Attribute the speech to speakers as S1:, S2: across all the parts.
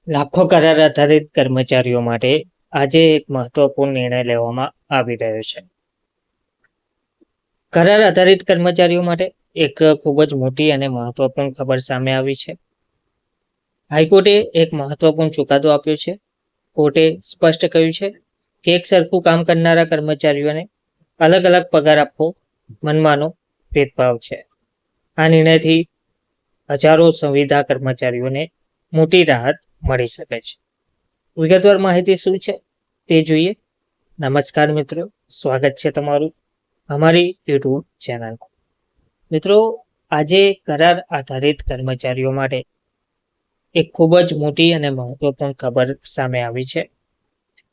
S1: લાખો કરાર આધારિત કર્મચારીઓ માટે આજે એક મહત્વપૂર્ણ નિર્ણય લેવામાં આવી રહ્યો છે. કરાર આધારિત કર્મચારીઓ માટે એક ખૂબ જ મોટી અને મહત્વપૂર્ણ ખબર સામે આવી છે. હાઈકોર્ટે એક મહત્વપૂર્ણ ચુકાદો આપ્યો છે. કોર્ટે સ્પષ્ટ કહ્યું છે કે એક સરખું કામ કરનારા કર્મચારીઓને અલગ અલગ પગાર આપવો મનમાનો ભેદભાવ છે. આ નિર્ણયથી હજારો સંવિદા કર્મચારીઓને મોટી રાહત મળી શકે છે. વિગતવાર માહિતી શું છે તે જોઈએ. નમસ્કાર મિત્રો, સ્વાગત છે તમારું અમારી યુટ્યુબ ચેનલ. મિત્રો, આજે કરાર આધારિત કર્મચારીઓ માટે એક ખૂબ જ મોટી અને મહત્વપૂર્ણ ખબર સામે આવી છે,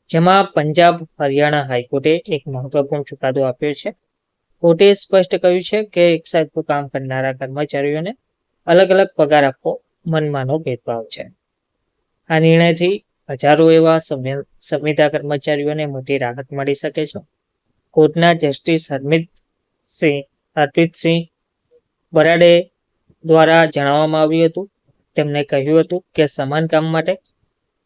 S1: જેમાં પંજાબ હરિયાણા હાઈકોર્ટે એક મહત્વપૂર્ણ ચુકાદો આપ્યો છે. કોર્ટે સ્પષ્ટ કહ્યું છે કે એક સરખું કામ કરનારા કર્મચારીઓને અલગ અલગ પગાર આપવો મનમાનો ભેદભાવ છે. આ નિર્ણયથી હજારો એવા સંવિદા કર્મચારીઓને મોટી રાહત મળી શકે છે. કોર્ટના જસ્ટિસ હરપ્રીતસિંહ બરાડે દ્વારા જણાવવામાં આવ્યું હતું. તેમણે કહ્યું હતું કે સમાન કામ માટે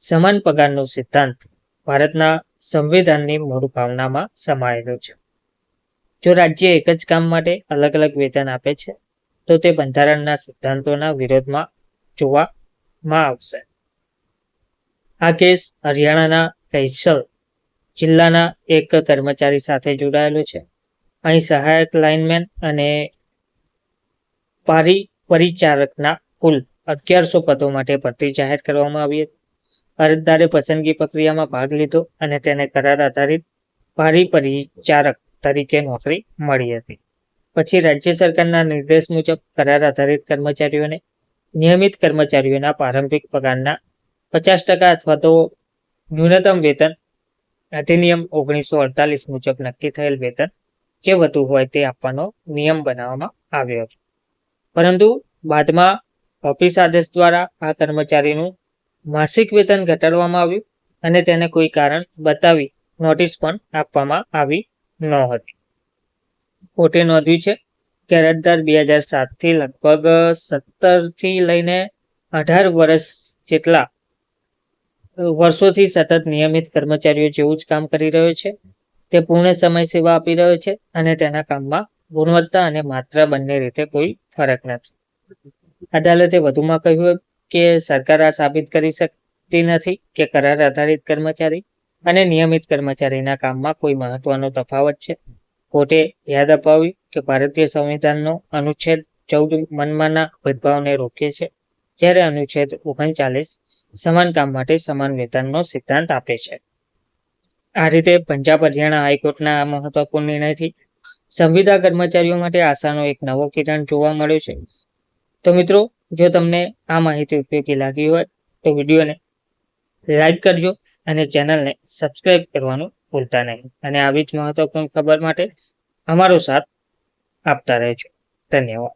S1: સમાન પગારનો સિદ્ધાંત ભારતના સંવિધાનની મૂળ ભાવનામાં સમાયેલો છે. જો રાજ્ય એક જ કામ માટે અલગ અલગ વેતન આપે છે તો તે બંધારણના સિદ્ધાંતોના વિરોધમાં જોવામાં આવશે. આ કેસ હરિયાણાના કૈસલ જિલ્લાના એક કર્મચારી સાથે જોડાયેલો છે. અહીં સહાયક લાઇનમેન અને પરિચારકના કુલ 1100 પદો માટે ભરતી જાહેર કરવામાં આવી હતી. અરજદારે પસંદગી પ્રક્રિયામાં ભાગ લીધો અને તેને કરાર આધારિત પરિચારક તરીકે નોકરી મળી હતી. પછી રાજ્ય સરકારના નિર્દેશ મુજબ કરાર આધારિત કર્મચારીઓને નિયમિત કર્મચારીઓના પ્રારંભિક પગારના 50% અથવા તો ન્યૂનતમ વેતન અધિનિયમ 1948 મુજબ નક્કી થયેલ વેતન જે વધુ હોય તે આપવાનો નિયમ બનાવવામાં આવ્યો હતો. પરંતુ બાદમાં ઓફિસ આદેશ દ્વારા આ કર્મચારીનું માસિક વેતન ઘટાડવામાં આવ્યું અને તેને કોઈ કારણ બતાવી નોટિસ પણ આપવામાં આવી ન હતી. કોર્ટે નોંધ્યું છે કે અરજદાર 2007થી લગભગ 17 થી લઈને 18 વર્ષ જેટલા વર્ષોથી સતત નિયમિત કર્મચારીઓ જેવું જ કામ કરી રહ્યો છે. તે પૂર્ણ સમય સેવા આપી રહ્યો છે અને તેના કામમાં ગુણવત્તા અને માત્રા બંને રીતે કોઈ ફરક નથી. અદાલતે વધુમાં કહ્યું કે સરકાર આ સાબિત કરી શકતી નથી કે કરાર આધારિત કર્મચારી અને નિયમિત કર્મચારીના કામમાં કોઈ મહત્વનો તફાવત છે. કોર્ટે યાદ અપાવ્યું કે ભારતીય સંવિધાનનો અનુચ્છેદ 14 મનમાના ભેદભાવને રોકે છે, જ્યારે અનુચ્છેદ 39 સમાન કામ માટે સમાન વેતનનો સિદ્ધાંત આપે છે. આ રીતે પંજાબ હરિયાણા હાઈકોર્ટના આ મહત્વપૂર્ણ નિર્ણયથી સંવિદા કર્મચારીઓ માટે આશાનો એક નવો કિરણ જોવા મળ્યો છે. તો મિત્રો, જો તમને આ માહિતી ઉપયોગી લાગી હોય તો વિડીયોને લાઈક કરજો અને ચેનલને સબસ્ક્રાઈબ કરવાનું ભૂલતા નહીં. અને આવી જ મહત્વપૂર્ણ ખબર માટે અમારો સાથ આપતા રહેજો. ધન્યવાદ.